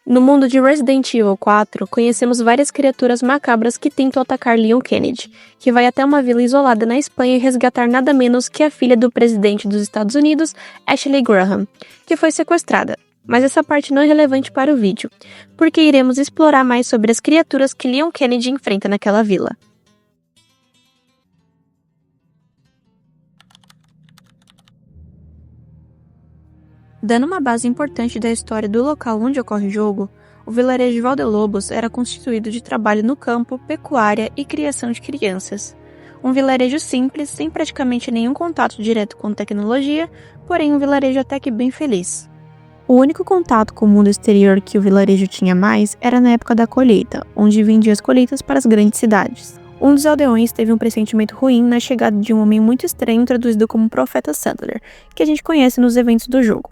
No mundo de Resident Evil 4, conhecemos várias criaturas macabras que tentam atacar Leon Kennedy, que vai até uma vila isolada na Espanha e resgatar nada menos que a filha do presidente dos Estados Unidos, Ashley Graham, que foi sequestrada. Mas essa parte não é relevante para o vídeo, porque iremos explorar mais sobre as criaturas que Leon Kennedy enfrenta naquela vila. Dando uma base importante da história do local onde ocorre o jogo, o vilarejo de Valdelobos era constituído de trabalho no campo, pecuária e criação de crianças. Um vilarejo simples, sem praticamente nenhum contato direto com tecnologia, porém um vilarejo até que bem feliz. O único contato com o mundo exterior que o vilarejo tinha mais era na época da colheita, onde vendia as colheitas para as grandes cidades. Um dos aldeões teve um pressentimento ruim na chegada de um homem muito estranho introduzido como Profeta Saddler, que a gente conhece nos eventos do jogo.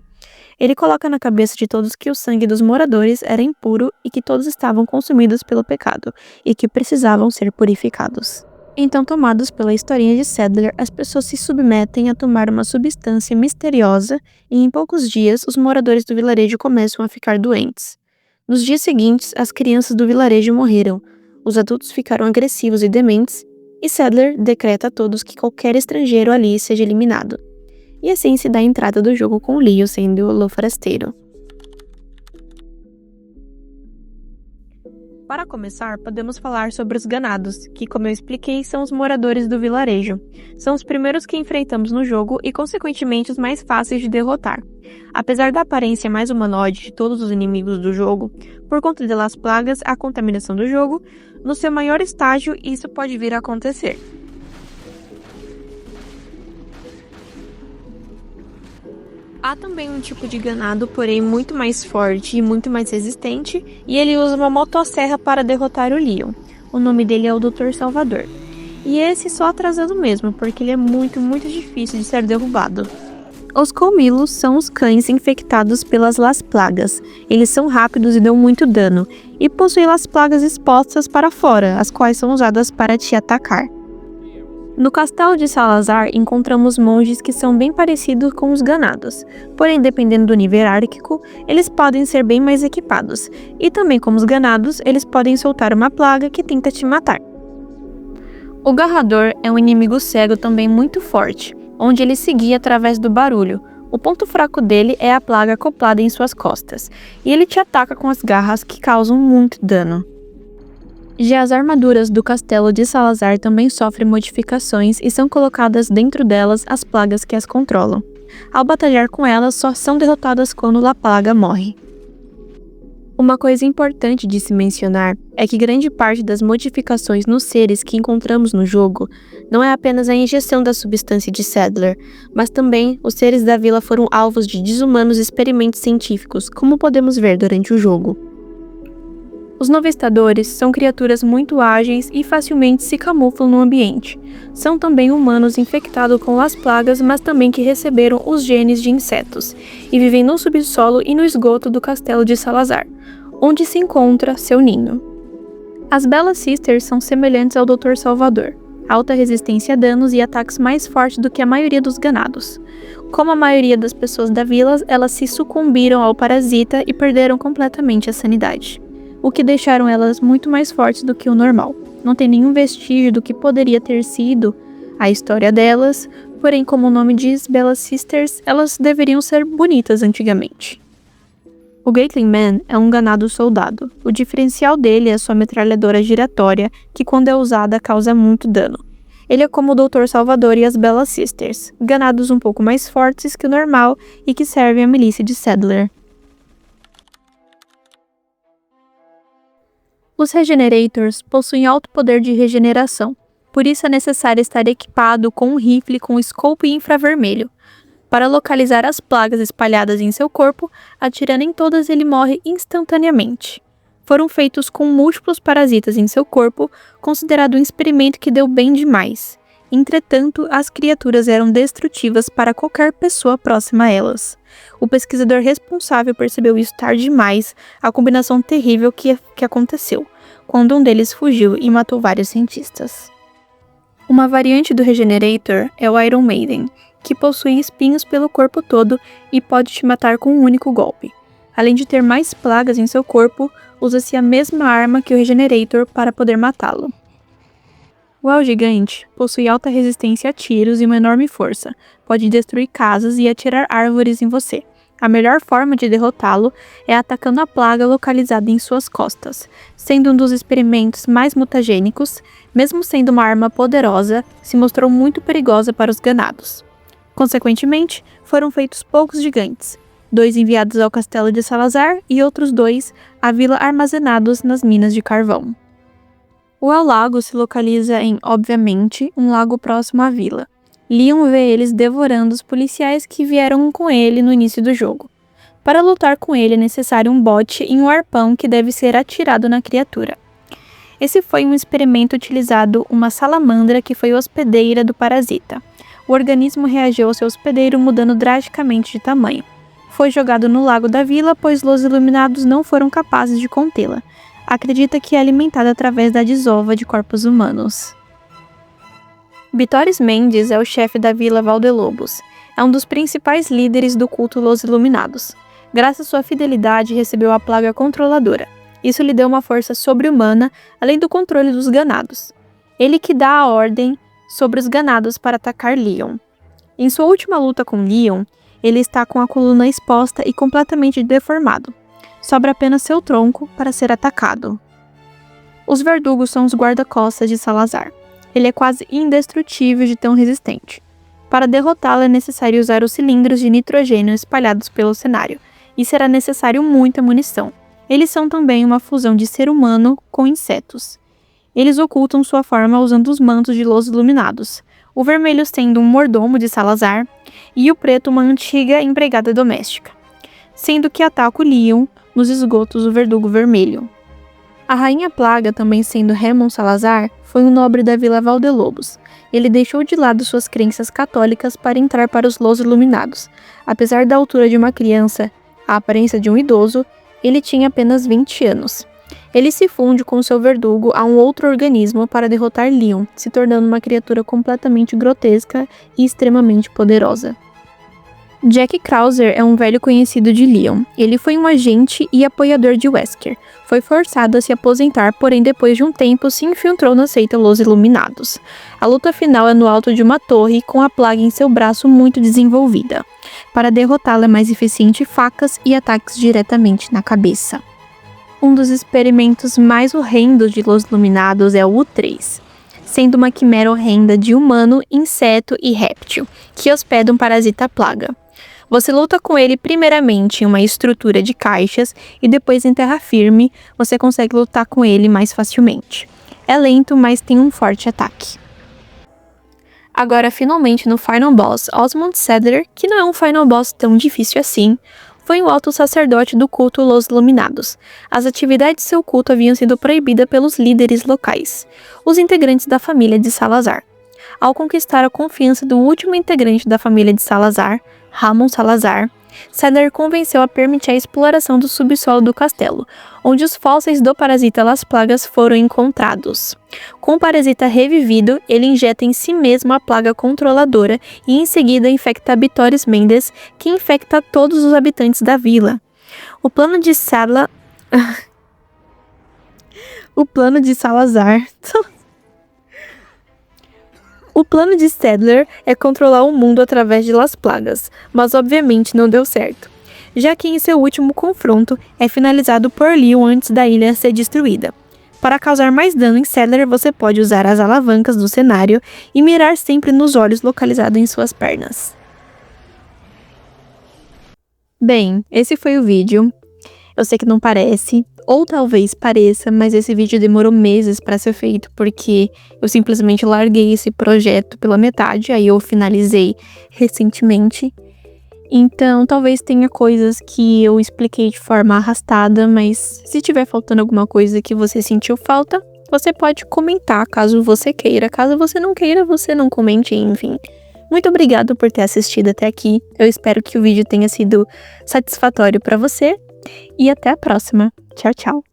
Ele coloca na cabeça de todos que o sangue dos moradores era impuro e que todos estavam consumidos pelo pecado, e que precisavam ser purificados. Então, tomados pela historinha de Saddler, as pessoas se submetem a tomar uma substância misteriosa e em poucos dias os moradores do vilarejo começam a ficar doentes. Nos dias seguintes, as crianças do vilarejo morreram, os adultos ficaram agressivos e dementes, e Saddler decreta a todos que qualquer estrangeiro ali seja eliminado. E assim se dá a entrada do jogo com Leo sendo o forasteiro. Para começar, podemos falar sobre os ganados, que, como eu expliquei, são os moradores do vilarejo. São os primeiros que enfrentamos no jogo e, consequentemente, os mais fáceis de derrotar. Apesar da aparência mais humanoide de todos os inimigos do jogo, por conta das plagas, a contaminação do jogo, no seu maior estágio, isso pode vir a acontecer. Há também um tipo de ganado, porém muito mais forte e muito mais resistente, e ele usa uma motosserra para derrotar o Leon. O nome dele é o Dr. Salvador. E esse só atrasando mesmo, porque ele é muito difícil de ser derrubado. Os Colmilos são os cães infectados pelas Las Plagas. Eles são rápidos e dão muito dano, e possuem Las Plagas expostas para fora, as quais são usadas para te atacar. No Castelo de Salazar, encontramos monges que são bem parecidos com os ganados, porém, dependendo do nível hierárquico, eles podem ser bem mais equipados, e também como os ganados, eles podem soltar uma plaga que tenta te matar. O Garrador é um inimigo cego também muito forte, onde ele se guia através do barulho. O ponto fraco dele é a plaga acoplada em suas costas, e ele te ataca com as garras que causam muito dano. Já as armaduras do Castelo de Salazar também sofrem modificações e são colocadas dentro delas as plagas que as controlam. Ao batalhar com elas, só são derrotadas quando a plaga morre. Uma coisa importante de se mencionar é que grande parte das modificações nos seres que encontramos no jogo não é apenas a injeção da substância de Saddler, mas também os seres da vila foram alvos de desumanos experimentos científicos, como podemos ver durante o jogo. Os Novistadores são criaturas muito ágeis e facilmente se camuflam no ambiente. São também humanos infectados com as plagas, mas também que receberam os genes de insetos, e vivem no subsolo e no esgoto do Castelo de Salazar, onde se encontra seu ninho. As Bella Sisters são semelhantes ao Dr. Salvador, alta resistência a danos e ataques mais fortes do que a maioria dos ganados. Como a maioria das pessoas da vila, elas se sucumbiram ao parasita e perderam completamente a sanidade, o que deixaram elas muito mais fortes do que o normal. Não tem nenhum vestígio do que poderia ter sido a história delas, porém, como o nome diz, Bella Sisters, elas deveriam ser bonitas antigamente. O Gatling Man é um ganado soldado. O diferencial dele é sua metralhadora giratória, que quando é usada causa muito dano. Ele é como o Dr. Salvador e as Bella Sisters, ganados um pouco mais fortes que o normal e que servem à milícia de Saddler. Os Regenerators possuem alto poder de regeneração, por isso é necessário estar equipado com um rifle com scope infravermelho. Para localizar as plagas espalhadas em seu corpo, atirando em todas ele morre instantaneamente. Foram feitos com múltiplos parasitas em seu corpo, considerado um experimento que deu bem demais. Entretanto, as criaturas eram destrutivas para qualquer pessoa próxima a elas. O pesquisador responsável percebeu isso tarde demais, a combinação terrível que aconteceu, quando um deles fugiu e matou vários cientistas. Uma variante do Regenerator é o Iron Maiden, que possui espinhos pelo corpo todo e pode te matar com um único golpe. Além de ter mais plagas em seu corpo, usa-se a mesma arma que o Regenerator para poder matá-lo. O El Gigante possui alta resistência a tiros e uma enorme força. Pode destruir casas e atirar árvores em você. A melhor forma de derrotá-lo é atacando a plaga localizada em suas costas. Sendo um dos experimentos mais mutagênicos, mesmo sendo uma arma poderosa, se mostrou muito perigosa para os ganados. Consequentemente, foram feitos poucos gigantes, 2 enviados ao castelo de Salazar e outros 2 à vila armazenados nas minas de carvão. O El Lago se localiza em, obviamente, um lago próximo à vila. Leon vê eles devorando os policiais que vieram com ele no início do jogo. Para lutar com ele é necessário um bote e um arpão que deve ser atirado na criatura. Esse foi um experimento utilizado uma salamandra que foi hospedeira do parasita. O organismo reagiu ao seu hospedeiro mudando drasticamente de tamanho. Foi jogado no lago da vila, pois os iluminados não foram capazes de contê-la. Acredita que é alimentada através da desova de corpos humanos. Bitores Mendes é o chefe da vila Valdelobos. É um dos principais líderes do culto Los Iluminados. Graças à sua fidelidade, recebeu a plaga controladora. Isso lhe deu uma força sobre-humana, além do controle dos ganados. Ele que dá a ordem sobre os ganados para atacar Leon. Em sua última luta com Leon, ele está com a coluna exposta e completamente deformado. Sobra apenas seu tronco para ser atacado. Os verdugos são os guarda-costas de Salazar. Ele é quase indestrutível de tão resistente. Para derrotá-lo é necessário usar os cilindros de nitrogênio espalhados pelo cenário, e será necessário muita munição. Eles são também uma fusão de ser humano com insetos. Eles ocultam sua forma usando os mantos de Los Iluminados, o vermelho sendo um mordomo de Salazar e o preto uma antiga empregada doméstica, sendo que ataca o Leon nos esgotos do verdugo vermelho. A Rainha Plaga, também sendo Ramon Salazar, foi um nobre da Vila Valdelobos. Ele deixou de lado suas crenças católicas para entrar para os Los Iluminados. Apesar da altura de uma criança, a aparência de um idoso, ele tinha apenas 20 anos. Ele se funde com seu verdugo a um outro organismo para derrotar Leon, se tornando uma criatura completamente grotesca e extremamente poderosa. Jack Krauser é um velho conhecido de Leon. Ele foi um agente e apoiador de Wesker. Foi forçado a se aposentar, porém depois de um tempo se infiltrou na seita Los Iluminados. A luta final é no alto de uma torre com a plaga em seu braço muito desenvolvida. Para derrotá-la é mais eficiente facas e ataques diretamente na cabeça. Um dos experimentos mais horrendos de Los Iluminados é o U3, sendo uma quimera horrenda de humano, inseto e réptil, que hospeda um parasita plaga. Você luta com ele primeiramente em uma estrutura de caixas e depois em terra firme, você consegue lutar com ele mais facilmente. É lento, mas tem um forte ataque. Agora, finalmente, no Final Boss, Osmond Saddler, que não é um Final Boss tão difícil assim, foi o alto sacerdote do culto Los Iluminados. As atividades de seu culto haviam sido proibidas pelos líderes locais, os integrantes da família de Salazar. Ao conquistar a confiança do último integrante da família de Salazar, Ramon Salazar, Saddler convenceu a permitir a exploração do subsolo do castelo, onde os fósseis do parasita Las Plagas foram encontrados. Com o parasita revivido, ele injeta em si mesmo a plaga controladora e em seguida infecta Bitores Mendes, que infecta todos os habitantes da vila. O plano de Salazar... O plano de Saddler é controlar o mundo através de Las Plagas, mas obviamente não deu certo, já que em seu último confronto é finalizado por Leon antes da ilha ser destruída. Para causar mais dano em Saddler, você pode usar as alavancas do cenário e mirar sempre nos olhos localizados em suas pernas. Bem, esse foi o vídeo. Eu sei que não parece, ou talvez pareça, mas esse vídeo demorou meses para ser feito, porque eu simplesmente larguei esse projeto pela metade, aí eu finalizei recentemente. Então, talvez tenha coisas que eu expliquei de forma arrastada, mas se tiver faltando alguma coisa que você sentiu falta, você pode comentar, caso você queira. Caso você não queira, você não comente, enfim. Muito obrigado por ter assistido até aqui. Eu espero que o vídeo tenha sido satisfatório para você. E até a próxima. Tchau, tchau.